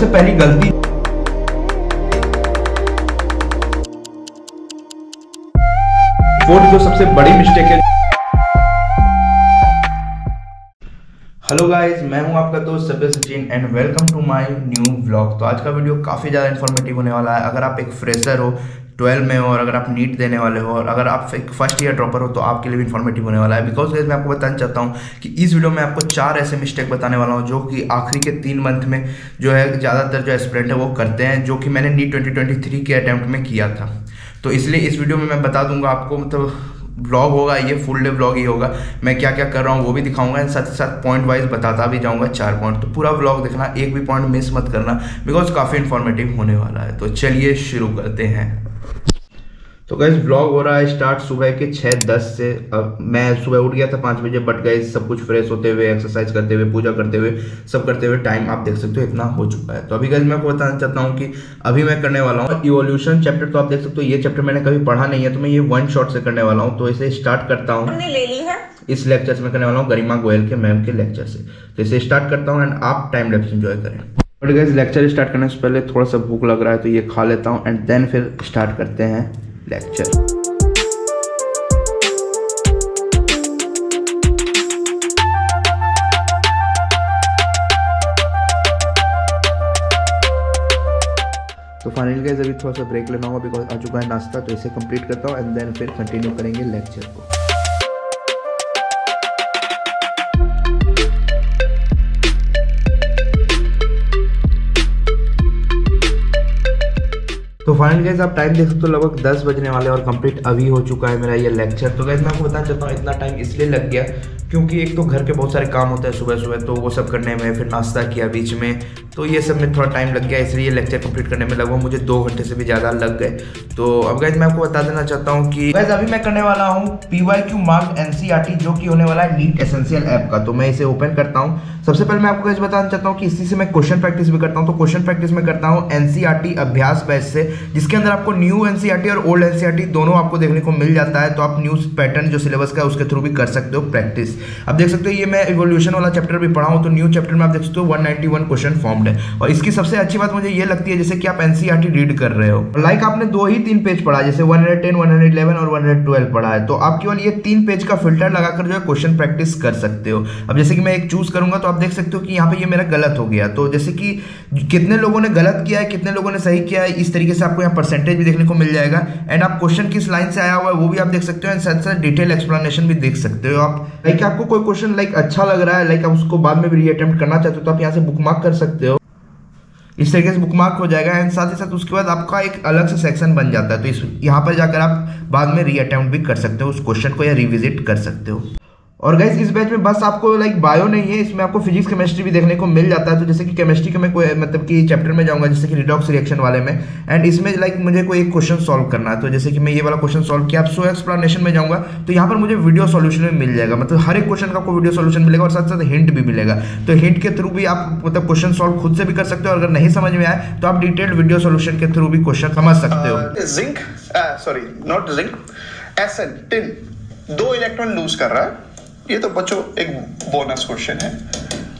सबसे पहली गलती फोर्थ जो सबसे बड़ी मिस्टेक है। हेलो गाइस, मैं हूं आपका दोस्त Sabhya Sachin and welcome to my new vlog. तो आज का वीडियो काफ़ी ज़्यादा इन्फॉर्मेटिव होने वाला है। अगर आप एक फ्रेशर हो 12 में हो और अगर आप नीट देने वाले हो और अगर आप एक फर्स्ट ईयर ड्रॉपर हो तो आपके लिए भी इन्फॉर्मेटिव होने वाला है। बिकॉज गाइस मैं आपको बताना चाहता हूँ कि इस वीडियो में आपको 4 ऐसे मिस्टेक बताने वाला हूँ जो कि आखिरी के 3 मंथ में जो है ज़्यादातर जो एस्पिरेंट है वो करते हैं, जो कि मैंने नीट 2023 के अटैम्प्ट में किया था। तो इसलिए इस वीडियो में मैं बता दूंगा आपको, मतलब व्लॉग होगा, ये फुल डे व्लॉग ही होगा। मैं क्या क्या कर रहा हूँ वो भी दिखाऊंगा, साथ ही साथ पॉइंट वाइज बताता भी जाऊंगा 4 पॉइंट। तो पूरा व्लॉग देखना, एक भी पॉइंट मिस मत करना, बिकॉज काफ़ी इन्फॉर्मेटिव होने वाला है। तो चलिए शुरू करते हैं। तो गाइस व्लॉग हो रहा है स्टार्ट सुबह के 6:10 से। अब मैं सुबह उठ गया था 5 बजे, बट गाइस सब कुछ फ्रेश होते हुए, एक्सरसाइज करते हुए, पूजा करते हुए, सब करते हुए टाइम आप देख सकते हो इतना हो चुका है। तो अभी गाइस मैं आपको बताना चाहता हूँ कि अभी मैं करने वाला हूँ इवोल्यूशन चैप्टर। तो आप देख सकते हो ये चैप्टर मैंने कभी पढ़ा नहीं है, तो मैं ये 1 शॉट से करने वाला हूँ। तो इसे स्टार्ट करता हूँ। ले ली है इस लेक्चर से मैं करने वाला हूँ गरिमा गोयल के मैम के लेक्चर से। तो इसे स्टार्ट करता हूँ एंड आप टाइम लैप्स एंजॉय करें। बट गाइस लेक्चर स्टार्ट करने से पहले थोड़ा सा भूख लग रहा है, तो ये खा लेता हूँ एंड देन फिर स्टार्ट करते हैं लेक्चर। तो फाइनली गाइस अभी थोड़ा सा ब्रेक लेना होगा बिकॉज आ चुका है नाश्ता। तो इसे कंप्लीट करता हूँ एंड देन फिर कंटिन्यू करेंगे लेक्चर को। तो फाइनली गाइस आप टाइम देख सकते हो, लगभग 10 बजने वाले और कंप्लीट अभी हो चुका है मेरा ये लेक्चर। तो गाइस मैं आपको बताना चाहता हूँ इतना टाइम इसलिए लग गया क्योंकि एक तो घर के बहुत सारे काम होते हैं सुबह सुबह, तो वो सब करने में, फिर नाश्ता किया बीच में, तो ये सब में थोड़ा टाइम लग गया। इसलिए लेक्चर कंप्लीट करने में लगभग मुझे 2 घंटे से भी ज़्यादा लग गए। तो अब गाइस मैं आपको बता देना चाहता हूँ कि गाइस अभी मैं करने वाला हूँ PYQ मार्क्ड NCERT, जो कि होने वाला है नीट एसेंशियल ऐप का। तो मैं इसे ओपन करता हूँ। सबसे पहले मैं आपको गाइस बताना चाहता हूँ कि इसी से मैं क्वेश्चन प्रैक्टिस भी करता हूँ। तो क्वेश्चन प्रैक्टिस में करता हूँ NCERT अभ्यास बैच से, जिसके अंदर आपको न्यू NCERT और ओल्ड NCERT दोनों आपको देखने को मिल जाता है। तो आप न्यूज पैटर्न जो सिलेबस का है उसके थ्रू भी कर सकते हो प्रैक्टिस। अब देख सकते हो ये मैं इवोल्यूशन वाला चैप्टर भी पढ़ा हूँ। तो न्यू चैप्टर में आप देख सकते हो 191 क्वेश्चन फॉर्म्ड है। और इसकी सबसे अच्छी बात मुझे ये लगती है जैसे कि आप NCERT रीड कर रहे हो, लाइक आपने 2 ही 3 पेज पढ़ा, जैसे 110, 111 और 112 पढ़ा है। तो आप केवल ये 3 पेज का फिल्टर लगाकर जो है क्वेश्चन प्रैक्टिस कर सकते हो। अब जैसे कि मैं एक चूज करूंगा तो आप देख सकते हो कि यहाँ पे ये मेरा गलत हो गया। तो जैसे कि कितने लोगों ने गलत किया है, कितने लोगों ने सही किया है, इस तरीके से आपको यहाँ परसेंटेज भी देखने को मिल जाएगा। एंड आप क्वेश्चन किस लाइन से आया हुआ है वो भी आप देख सकते हो एंड साथ साथ डिटेल एक्सप्लेनेशन भी देख सकते हो आप। लाइक आपको कोई क्वेश्चन लाइक अच्छा लग रहा है, लाइक आप उसको बाद में भी रीअटेम्प्ट करना चाहते हो, तो आप यहाँ से बुकमार्क कर सकते हो। इस तरीके से बुकमार्क हो जाएगा एंड साथ ही साथ उसके बाद आपका एक अलग से सेक्शन बन जाता है। तो इस यहाँ पर जाकर आप बाद में रीअटेम्प्ट भी कर सकते हो उस क्वेश्चन को या रिविजिट कर सकते हो। और गाइस इस बैच में बस आपको लाइक बायो नहीं है, इसमें आपको फिजिक्स केमिस्ट्री भी देखने को मिल जाता है। तो जैसे कि केमिस्ट्री के मैं कोई मतलब कि चैप्टर में जाऊंगा जैसे कि रिडॉक्स रिएक्शन वाले में, एंड इसमें लाइक मुझे कोई एक क्वेश्चन सॉल्व करना है। तो जैसे कि मैं ये वाला क्वेश्चन सॉल्व किया, आप सो एक्सप्लेनेशन में जाऊंगा तो यहाँ पर मुझे वीडियो सॉल्यूशन में मिल जाएगा। मतलब हर एक क्वेश्चन का आपको वीडियो सॉल्यूशन मिलेगा और साथ साथ हिंट भी मिलेगा। तो हिंट के थ्रू भी आप मतलब क्वेश्चन सॉल्व खुद से भी कर सकते हो। अगर नहीं समझ में आए तो आप डिटेल्ड वीडियो सॉल्यूशन के थ्रू भी क्वेश्चन समझ सकते हो। Zinc sorry not zinc acid tin 2 electron lose कर रहा है। ये तो बच्चों एक बोनस क्वेश्चन है,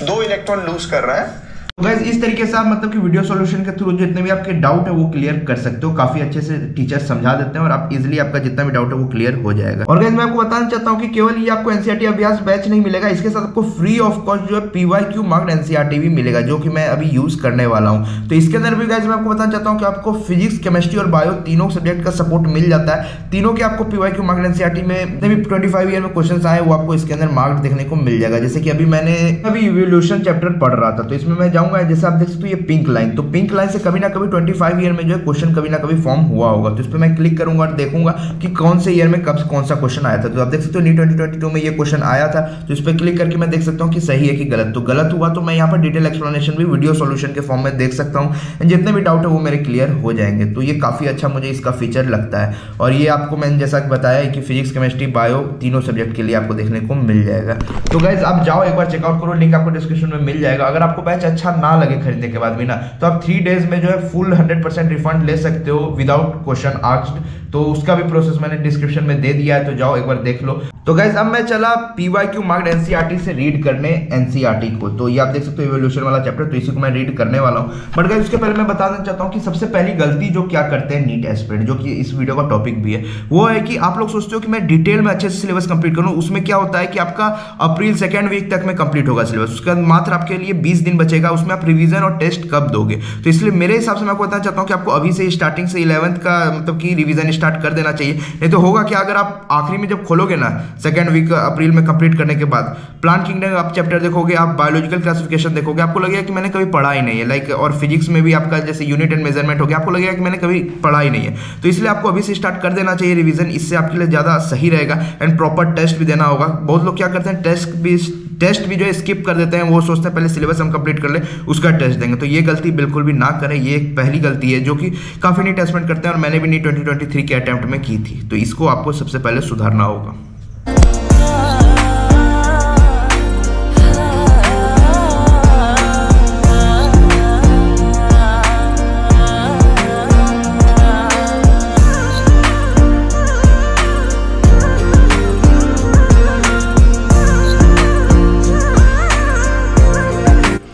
2 इलेक्ट्रॉन लूज कर रहा है। गाइस इस तरीके से आप मतलब कि वीडियो सॉल्यूशन के थ्रू जितने भी आपके डाउट है वो क्लियर कर सकते हो। काफी अच्छे से टीचर समझा देते हैं और आप इजीली आपका जितना भी डाउट है वो क्लियर हो जाएगा। और गाइस मैं आपको बताना चाहता हूँ कि केवल ये आपको NCERT अभ्यास बैच नहीं मिलेगा, इसके साथ आपको फ्री ऑफ कॉस्ट जो है PYQ मार्क्ड NCERT भी मिलेगा, जो कि मैं अभी यूज करने वाला हूँ। तो इसके अंदर भी गाइस मैं आपको बताना चाहता हूँ कि आपको फिजिक्स, केमिस्ट्री और बायो तीनों सब्जेक्ट का सपोर्ट मिल जाता है। तीनों के आपको PYQ मार्क्ड NCERT में जितने भी 25 ईयर में क्वेश्चन आए वो आपको इसके अंदर मार्क्ड देखने को मिल जाएगा। जैसे कि अभी मैंने इवोल्यूशन चैप्टर पढ़ रहा था, तो इसमें मैं जाऊंगा, जैसे आप देख सकते हो ये पिंक लाइन, तो पिंक लाइन से कभी ना कभी 25 ईयर में जो है क्वेश्चन कभी ना कभी फॉर्म हुआ होगा। तो इस पर मैं क्लिक करूंगा और देखूंगा कि कौन से ईयर में कब कौन सा क्वेश्चन आया था। तो आप देख सकते हो नीट 2022 में ये क्वेश्चन आया था। तो इस पर क्लिक करके मैं देख सकता हूँ कि सही है कि गलत। तो गलत हुआ तो मैं यहाँ पर डिटेल एक्सप्लेनेशन भी वीडियो सॉल्यूशन के फॉर्म में देख सकता हूँ। जितने भी डाउट है वो मेरे क्लियर हो जाएंगे। तो ये काफी अच्छा मुझे इसका फीचर लगता है। और ये आपको मैंने जैसा बताया कि फिजिक्स, केमिस्ट्री, बायो तीनों सब्जेक्ट के लिए आपको देखने को मिल जाएगा। तो गाइज आप जाओ एक बार चेकआउट करो, लिंक आपको डिस्क्रिप्शन में मिल जाएगा। अगर आपको बैच अच्छा ना लगे खरीदने के बाद भी ना, तो आप 3 डेज में जो है फुल 100% रिफंड ले सकते हो विदाउट क्वेश्चन आस्क्ड। तो उसका भी प्रोसेस मैंने डिस्क्रिप्शन में दे दिया है, तो जाओ एक बार देख लो। तो गाइज अब मैं चला PYQ मार्क्ड एनसीईआरटी से रीड करने एनसीईआरटी को। तो ये आप देख सकते हो इवोल्यूशन वाला चैप्टर, तो इसी को मैं रीड करने वाला हूँ। बट गाइज उसके पहले मैं बता देना चाहता हूँ कि सबसे पहली गलती जो क्या करते हैं नीट एस्पिरेंट, जो कि इस वीडियो का टॉपिक भी है, वो है कि आप लोग सोचते हो कि मैं डिटेल में अच्छे से सिलेबस कंप्लीट करूँ। उसमें क्या होता है कि आपका अप्रैल 2nd वीक तक में कंप्लीट होगा सिलेबस, उसके बाद मात्र आपके लिए 20 दिन बचेगा, उसमें आप रिवीजन और टेस्ट कब दोगे। तो इसलिए मेरे हिसाब से मैं आपको बताना चाहता हूँ कि आपको अभी से स्टार्टिंग से 11th का मतलब कि रिवीजन स्टार्ट कर देना चाहिए। नहीं तो होगा क्या, अगर आप आखिरी में जब खोलोगे ना 2nd वीक अप्रैल में कंप्लीट करने के बाद, प्लांट किंगडम आप चैप्टर देखोगे, आप बायोलॉजिकल क्लासिफिकेशन देखोगे, आपको लगेगा कि मैंने कभी पढ़ा ही नहीं है। लाइक और फिजिक्स में भी आपका जैसे यूनिट एंड मेजरमेंट हो गया, आपको लगेगा कि मैंने कभी पढ़ा ही नहीं है। तो इसलिए आपको अभी से स्टार्ट कर देना चाहिए रिवीजन, इससे आपके लिए ज़्यादा सही रहेगा। एंड प्रॉपर टेस्ट भी देना होगा। बहुत लोग क्या करते हैं, टेस्ट भी जो है स्किप कर देते हैं, वो सोचते हैं पहले सिलेबस हम कंप्लीट कर ले उसका टेस्ट देंगे। तो ये गलती बिल्कुल भी ना करें, ये एक पहली गलती है जो कि काफ़ी नीट असेसमेंट करते हैं और मैंने भी नीट 2023 के अटेम्प्ट में की थी। तो इसको आपको सबसे पहले सुधारना होगा।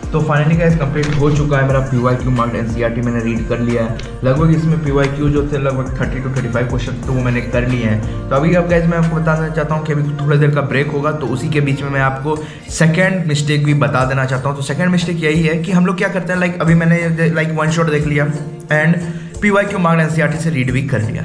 तो फाइनली गाइस कंप्लीट हो चुका है मेरा PYQ मार्क्ड एनसीईआरटी, मैंने रीड कर लिया है। लगभग इसमें PYQ जो थे लगभग 30 to 35 क्वेश्चन तो वो मैंने कर लिए हैं। तो अभी अब गाइस मैं आपको बताना चाहता हूँ कि अभी थोड़ी देर का ब्रेक होगा, तो उसी के बीच में मैं आपको सेकंड मिस्टेक भी बता देना चाहता हूँ। तो सेकंड मिस्टेक यही है कि हम लोग क्या करते हैं, लाइक अभी मैंने लाइक वन शॉट देख लिया एंड PYQ मार्क्ड एनसीईआरटी से रीड भी कर लिया।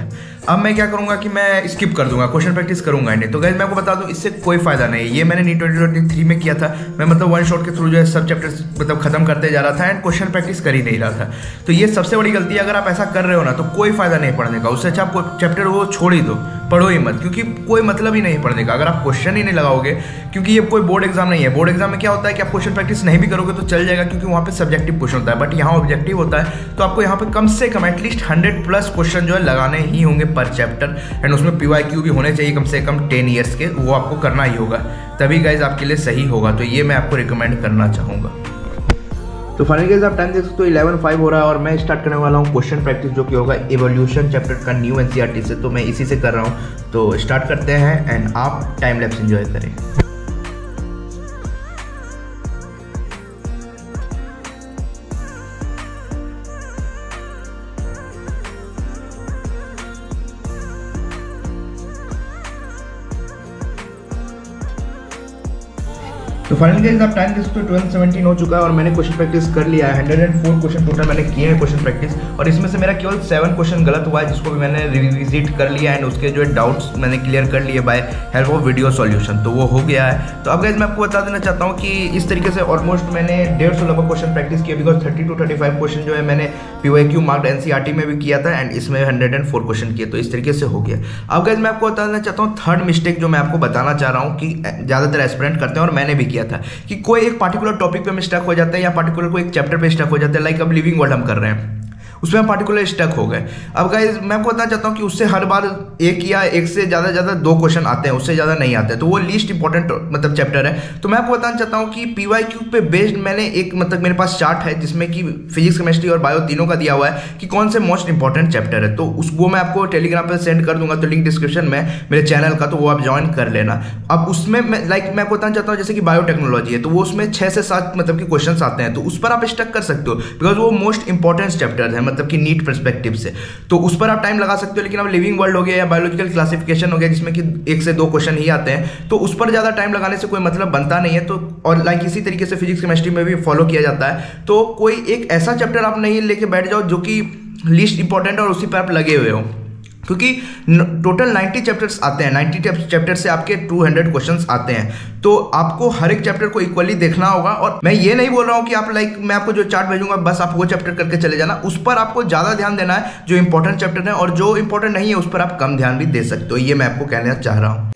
अब मैं क्या करूंगा कि मैं स्किप कर दूंगा, क्वेश्चन प्रैक्टिस करूंगा नहीं। तो गाइस मैं आपको बता दूं इससे कोई फायदा नहीं है। ये मैंने नीट 2023 में किया था, मैं मतलब वन शॉट के थ्रू जो है सब चैप्टर्स मतलब खत्म करते जा रहा था एंड क्वेश्चन प्रैक्टिस कर ही नहीं रहा था। तो ये सबसे बड़ी गलती है। अगर आप ऐसा कर रहे हो ना तो कोई फायदा नहीं पढ़ने का, उससे अच्छा आप चैप्टर वो छोड़ ही दो, पढ़ो ही मत, क्योंकि कोई मतलब ही नहीं पढ़ने का अगर आप क्वेश्चन ही नहीं लगाओगे। क्योंकि ये कोई बोर्ड एग्जाम नहीं है। बोर्ड एग्जाम में क्या होता है कि आप क्वेश्चन प्रैक्टिस नहीं भी करोगे तो चल जाएगा, क्योंकि वहाँ पे सब्जेक्टिव क्वेश्चन होता है। बट यहाँ ऑब्जेक्टिव होता है, तो आपको यहाँ पे कम से कम एटलीस्ट 100+ क्वेश्चन जो है लगाने ही होंगे पर चैप्टर। एंड उसमें PYQ भी होने चाहिए कम से कम 10 ईयर्स के, वो आपको करना ही होगा, तभी गाइज आपके लिए सही होगा। तो ये मैं आपको रिकमेंड करना चाहूँगा। तो फाइनली गाइस आप टाइम देख सकते हो 11:05 हो रहा है और मैं स्टार्ट करने वाला हूँ क्वेश्चन प्रैक्टिस, जो कि होगा इवोल्यूशन चैप्टर का न्यू एनसीईआरटी से। तो मैं इसी से कर रहा हूँ, तो स्टार्ट करते हैं एंड आप टाइम लैप्स एंजॉय करें। तो फाइनली गाइस आप टाइम देख सकते हो 12:17 हो चुका है और मैंने क्वेश्चन प्रैक्टिस कर लिया है। 104 क्वेश्चन टोटल मैंने किए हैं क्वेश्चन प्रैक्टिस, और इसमें से मेरा केवल 7 क्वेश्चन गलत हुआ है, जिसको भी मैंने रिविजिट कर लिया एंड उसके जो है डाउट्स मैंने क्लियर कर लिए by help of video solution, तो वो हो गया है। तो अब गाइस मैं आपको बता देना चाहता हूँ कि इस तरीके से ऑलमोस्ट मैंने 150 लगभग क्वेश्चन प्रैक्टिस किया, बिकॉज 30 to 35 क्वेश्चन जो है मैंने PYQ मार्क्ड एनसीईआरटी में भी किया था एंड इसमें 104 क्वेश्चन किए। तो इस तरीके से हो गया। अब गाइस मैं आपको बता देना चाहता हूँ थर्ड मिस्टेक जो मैं आपको बताना चाह रहा हूँ कि ज़्यादातर एस्पिरेंट करते हैं और मैंने भी किया था, कि कोई एक पार्टिकुलर टॉपिक पे में स्टक हो जाता है या पार्टिकुलर कोई एक चैप्टर पे स्टक हो जाता है। लाइक अब लिविंग वर्ल्ड हम कर रहे हैं, उसमें हम पार्टिकुलर स्टक हो गए। अब गाइस मैं आपको बताना चाहता हूँ कि उससे हर बार एक या एक से ज़्यादा 2 क्वेश्चन आते हैं, उससे ज़्यादा नहीं आते हैं। तो वो लीस्ट इंपॉर्टेंट मतलब चैप्टर है। तो मैं आपको बताना चाहता हूँ कि PYQ पे बेस्ड मैंने एक मतलब मेरे पास चार्ट है जिसमें कि फिजिक्स केमिस्ट्री और बायो तीनों का दिया हुआ है कि कौन से मोस्ट इंपॉर्टेंट चैप्टर है। तो वो मैं आपको टेलीग्राम पर सेंड कर दूंगा, तो लिंक डिस्क्रिप्शन में मेरे चैनल का, तो वो आप ज्वाइन कर लेना। अब उसमें मैं आपको बताना चाहता हूँ जैसे कि बायोटेक्नोलॉजी है, तो वो उसमें 6 से 7 मतलब कि क्वेश्चन आते हैं, तो उस पर आप स्टक कर सकते हो, बिकॉज वो मोस्ट इंपॉर्टेंट चैप्टर है मतलब कि नीट परस्पेक्टिव से। तो उस पर आप टाइम लगा सकते हो। लेकिन अब लिविंग वर्ल्ड हो गया या बायोलॉजिकल क्लासिफिकेशन हो गया जिसमें कि 1 से 2 क्वेश्चन ही आते हैं, तो उस पर ज़्यादा टाइम लगाने से कोई मतलब बनता नहीं है। तो और लाइक इसी तरीके से फिजिक्स केमिस्ट्री में भी फॉलो किया जाता है। तो कोई एक ऐसा चैप्टर आप नहीं लेके बैठ जाओ जो कि लीस्ट इंपॉर्टेंट और उसी पर आप लगे हुए हो, क्योंकि टोटल 90 चैप्टर्स आते हैं। 90 चैप्टर से आपके 200 क्वेश्चंस आते हैं, तो आपको हर एक चैप्टर को इक्वली देखना होगा। और मैं ये नहीं बोल रहा हूँ कि आप मैं आपको जो चार्ट भेजूंगा बस आप वो चैप्टर करके चले जाना, उस पर आपको ज़्यादा ध्यान देना है जो इंपॉर्टेंट चैप्टर है, और जो इंपॉर्टेंट नहीं है उस पर आप कम ध्यान भी दे सकते हो। ये मैं आपको कहना चाह रहा हूँ।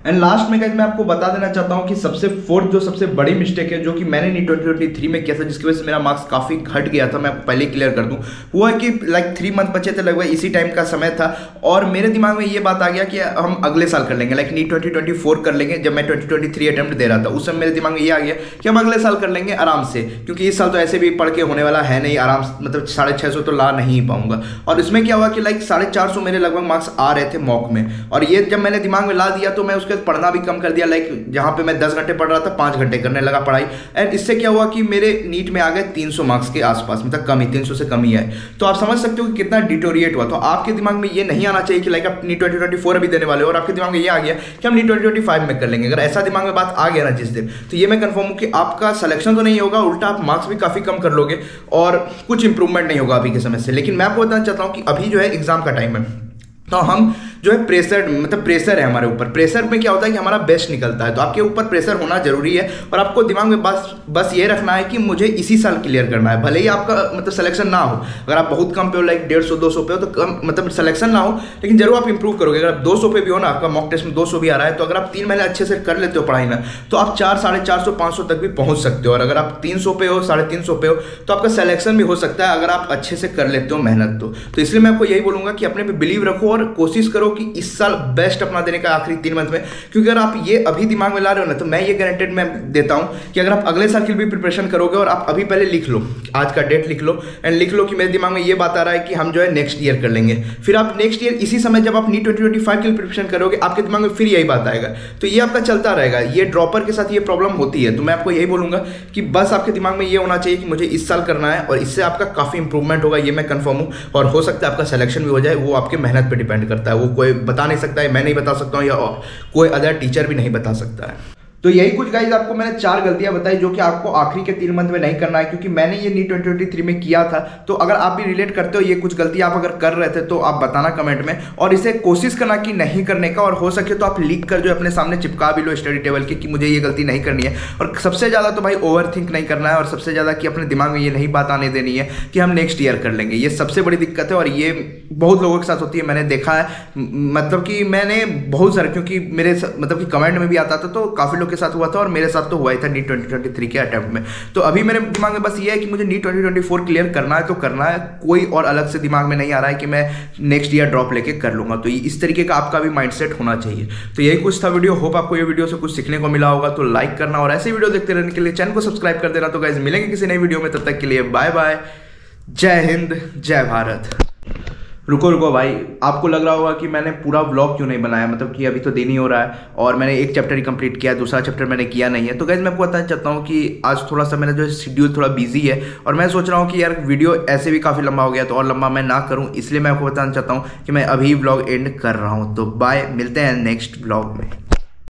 एंड लास्ट में गाइस मैं आपको बता देना चाहता हूँ कि सबसे बड़ी मिस्टेक है जो कि मैंने नीट 2023 में किया था, जिसकी वजह से मेरा मार्क्स काफी घट गया था, मैं आपको पहले क्लियर कर दूं, वो है कि लाइक 3 मंथ बचे थे, लगभग इसी टाइम का समय था और मेरे दिमाग में ये बात आ गया कि हम अगले साल कर लेंगे, लाइक नीट 2024 कर लेंगे। जब मैं 2023 अटेम्प्ट दे रहा था उस समय मेरे दिमाग में ये आ गया कि हम अगले साल कर लेंगे आराम से, क्योंकि इस साल तो ऐसे भी पढ़ के होने वाला है नहीं, आराम मतलब 650 तो ला नहीं पाऊंगा। और इसमें क्या हुआ कि लाइक 450 मेरे लगभग मार्क्स आ रहे थे मॉक में, और ये जब मैंने दिमाग में ला दिया तो मैं उसके बाद पढ़ना भी कम कर दिया, लाइक जहां पे मैं 10 घंटे पढ़ रहा था 5 घंटे करने लगा पढ़ाई। एंड इससे क्या हुआ कि मेरे नीट में आ गए 300 मार्क्स के आसपास, मतलब कम ही 300 से कम ही आए। तो आप समझ सकते हो कि कितना डिटोरिएट हुआ। तो आपके दिमाग में ये नहीं आना चाहिए कि लाइक आप नीट 2024 अभी देने वाले हो और आपके दिमाग में ये आ गया कि हम नीट 2025 में कर लेंगे। अगर ऐसा दिमाग में बात आ गया ना जिस दिन, तो ये मैं कंफर्म हूं कि आपका सिलेक्शन तो नहीं होगा, उल्टा आप मार्क्स भी काफी कम कर लोगे और कुछ इंप्रूवमेंट नहीं होगा अभी के समय से। लेकिन मैं आपको बताना चाहता हूं कि अभी जो है एग्जाम का टाइम है, तो हम जो है प्रेशर है हमारे ऊपर। प्रेशर में क्या होता है कि हमारा बेस्ट निकलता है, तो आपके ऊपर प्रेशर होना जरूरी है और आपको दिमाग में बस ये रखना है कि मुझे इसी साल क्लियर करना है, भले ही आपका मतलब सिलेक्शन ना हो। अगर आप बहुत कम पे हो, लाइक 150-200 पे हो, तो कम मतलब सिलेक्शन ना हो, लेकिन जरूर आप इंप्रूव करोगे। अगर आप 200 पे भी हो ना, आपका मॉक टेस्ट में 200 भी आ रहा है, तो अगर आप 3 महीने अच्छे से कर लेते हो पढ़ाई ना, तो आप 400, 450, 500 तक भी पहुंच सकते हो। और अगर आप 300 पे हो, 350 पे हो, तो आपका सिलेक्शन भी हो सकता है अगर आप अच्छे से कर लेते हो मेहनत। तो इसलिए मैं आपको यही बोलूंगा कि अपने पे बिलीव रखो और कोशिश करो कि इस साल बेस्ट अपना देने का आखिरी 3 मंथ में। क्योंकि अगर आप ये अभी दिमाग में ला रहे हो ना, तो मैं ये गारंटेड मैं देता हूं कि अगर आप अगले साल के लिए भी प्रिपरेशन करोगे और आप अभी पहले लिख लो, आज का डेट लिख लो एंड लिख लो कि मेरे दिमाग में ये बात आ रहा है कि हम जो है नेक्स्ट ईयर कर लेंगे। फिर आप नेक्स्ट ईयर इसी समय जब आप नीट 2025 के लिए प्रिपरेशन करोगे, आपके दिमाग में फिर यही बात आएगा। तो ये आपका चलता रहेगा। ये ड्रॉपर के साथ ये प्रॉब्लम होती है। तो मैं आपको यही बोलूंगा कि बस आपके दिमाग में ये होना चाहिए कि मुझे इस साल करना है और इससे आपका काफी इंप्रूवमेंट होगा, ये मैं कंफर्म हूं। और हो सकता है आपका सिलेक्शन भी हो जाए, वो आपके मेहनत पर डिपेंड करता है। वो कोई बता नहीं सकता है, मैं नहीं बता सकता हूँ, या कोई अदर टीचर भी नहीं बता सकता है। तो यही कुछ गाइज आपको मैंने 4 गलतियां बताई जो कि आपको आखिरी के 3 मंथ में नहीं करना है, क्योंकि मैंने ये नीट 2023 में किया था। तो अगर आप भी रिलेट करते हो, ये कुछ गलतियां आप अगर कर रहे थे, तो आप बताना कमेंट में और इसे कोशिश करना कि नहीं करने का। और हो सके तो आप लिख कर जो अपने सामने चिपका भी लो स्टडी टेबल के कि मुझे ये गलती नहीं करनी है। और सबसे ज़्यादा तो भाई ओवर थिंक नहीं करना है, और सबसे ज़्यादा कि अपने दिमाग में ये नहीं बात आने देनी है कि हम नेक्स्ट ईयर कर लेंगे। ये सबसे बड़ी दिक्कत है और ये बहुत लोगों के साथ होती है, मैंने देखा है। मतलब कि मैंने बहुत सारे, क्योंकि मेरे मतलब कि कमेंट में भी आता था, तो काफ़ी लोग के साथ हुआ था और मेरे साथ तो हुआ ही था नीट 2023 के अटेम्प्ट में। तो अभी मेरे दिमाग में बस ये है कि मुझे नीट 2024 क्लियर करना है तो करना है, कोई और अलग से दिमाग में नहीं आ रहा है कि मैं नेक्स्ट ईयर ड्रॉप लेके कर लूंगा। तो इस तरीके का आपका भी माइंडसेट होना चाहिए। तो यही कुछ था वीडियो। होप आपको ये वीडियो से कुछ सीखने को मिला होगा। तो लाइक करना और ऐसे वीडियो देखते रहने के लिए चैनल को सब्सक्राइब कर देना। तो गाइस मिलेंगे किसी नई वीडियो में, तब तक के लिए बाय बाय, जय हिंद, जय भारत। रुको भाई, आपको लग रहा होगा कि मैंने पूरा व्लॉग क्यों नहीं बनाया, मतलब कि अभी तो दिन ही हो रहा है और मैंने एक चैप्टर ही कंप्लीट किया है, दूसरा चैप्टर मैंने किया नहीं है। तो गाइस मैं आपको बताना चाहता हूँ कि आज थोड़ा सा मेरा जो शेड्यूल थोड़ा बिजी है और मैं सोच रहा हूँ कि यार वीडियो ऐसे भी काफ़ी लंबा हो गया, तो और लंबा मैं ना करूँ, इसलिए मैं आपको बताना चाहता हूँ कि मैं अभी व्लॉग एंड कर रहा हूँ। तो बाय, मिलते हैं नेक्स्ट व्लॉग में।